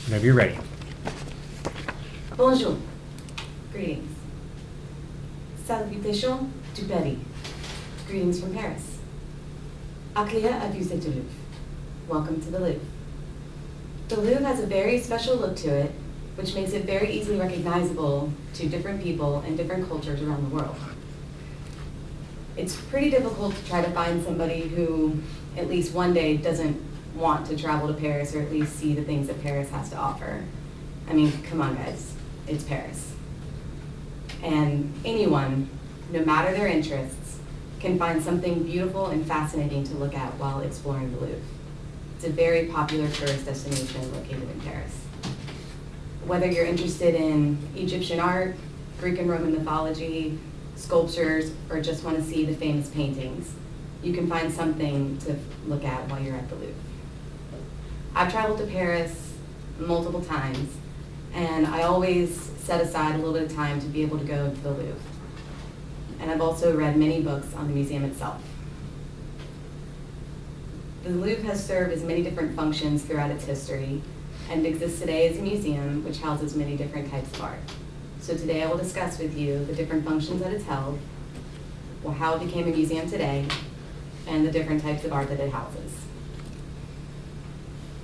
Whenever you're ready. Bonjour. Greetings. Salutations du Paris. Greetings from Paris. Accueilli à vue du Louvre. Welcome to the Louvre. The Louvre has a very special look to it, which makes it very easily recognizable to different people and different cultures around the world. It's pretty difficult to try to find somebody who, at least one day, doesn't want to travel to Paris or at least see the things that Paris has to offer. I mean, come on guys, it's Paris. And anyone, no matter their interests, can find something beautiful and fascinating to look at while exploring the Louvre. It's a very popular tourist destination located in Paris. Whether you're interested in Egyptian art, Greek and Roman mythology, sculptures, or just want to see the famous paintings, you can find something to look at while you're at the Louvre. I've traveled to Paris multiple times, and I always set aside a little bit of time to be able to go to the Louvre. And I've also read many books on the museum itself. The Louvre has served as many different functions throughout its history, and exists today as a museum which houses many different types of art. So today I will discuss with you the different functions that it's held, or how it became a museum today, and the different types of art that it houses.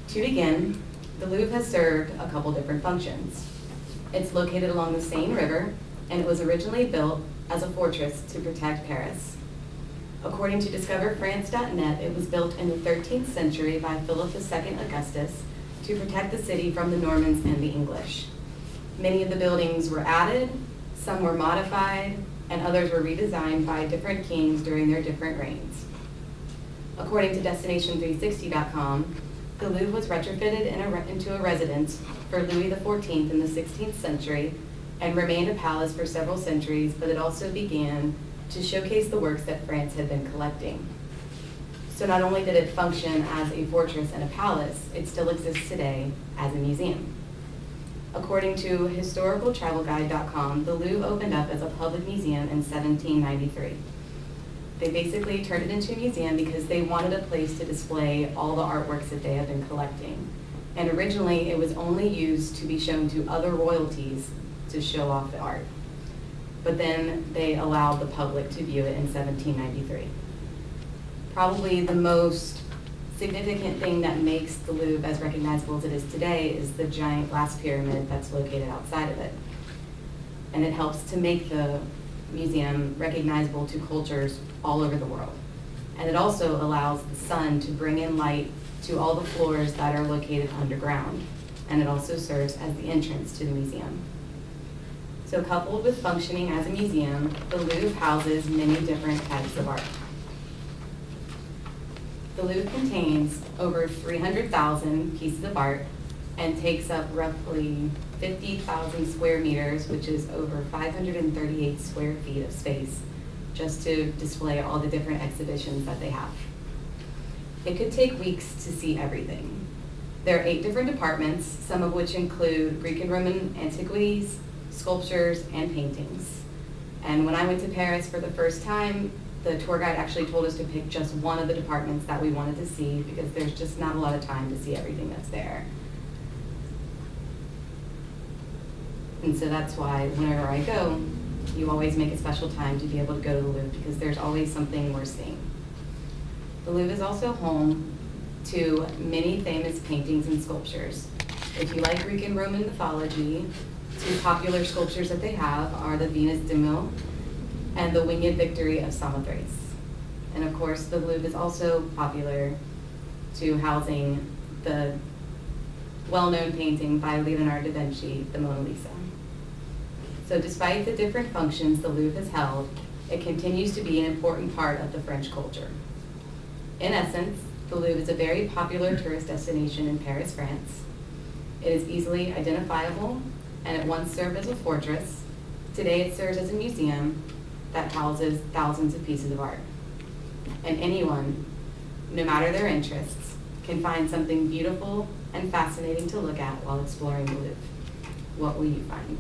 To begin, the Louvre has served a couple different functions. It's located along the Seine River, and it was originally built as a fortress to protect Paris. According to DiscoverFrance.net, it was built in the 13th century by Philip II Augustus to protect the city from the Normans and the English. Many of the buildings were added, some were modified, and others were redesigned by different kings during their different reigns. According to Destination360.com, the Louvre was retrofitted into a residence for Louis XIV in the 16th century and remained a palace for several centuries, but it also began to showcase the works that France had been collecting. So not only did it function as a fortress and a palace, it still exists today as a museum. According to historicaltravelguide.com, the Louvre opened up as a public museum in 1793. They basically turned it into a museum because they wanted a place to display all the artworks that they had been collecting. And originally, it was only used to be shown to other royalties to show off the art. But then they allowed the public to view it in 1793. Probably the most significant thing that makes the Louvre as recognizable as it is today is the giant glass pyramid that's located outside of it. And it helps to make the museum recognizable to cultures all over the world. And it also allows the sun to bring in light to all the floors that are located underground. And it also serves as the entrance to the museum. So coupled with functioning as a museum, the Louvre houses many different types of art. The Louvre contains over 300,000 pieces of art and takes up roughly 50,000 square meters, which is over 538 square feet of space, just to display all the different exhibitions that they have. It could take weeks to see everything. There are 8 different departments, some of which include Greek and Roman antiquities, sculptures, and paintings. And when I went to Paris for the first time, the tour guide actually told us to pick just one of the departments that we wanted to see because there's just not a lot of time to see everything that's there. And so that's why whenever I go, you always make a special time to be able to go to the Louvre because there's always something worth seeing. The Louvre is also home to many famous paintings and sculptures. If you like Greek and Roman mythology, 2 popular sculptures that they have are the Venus de Milo and the Winged Victory of Samothrace. And of course, the Louvre is also popular to housing the well-known painting by Leonardo da Vinci, the Mona Lisa. So despite the different functions the Louvre has held, it continues to be an important part of the French culture. In essence, the Louvre is a very popular tourist destination in Paris, France. It is easily identifiable, and it once served as a fortress. Today it serves as a museum that houses thousands of pieces of art. And anyone, no matter their interests, can find something beautiful and fascinating to look at while exploring the Louvre. What will you find?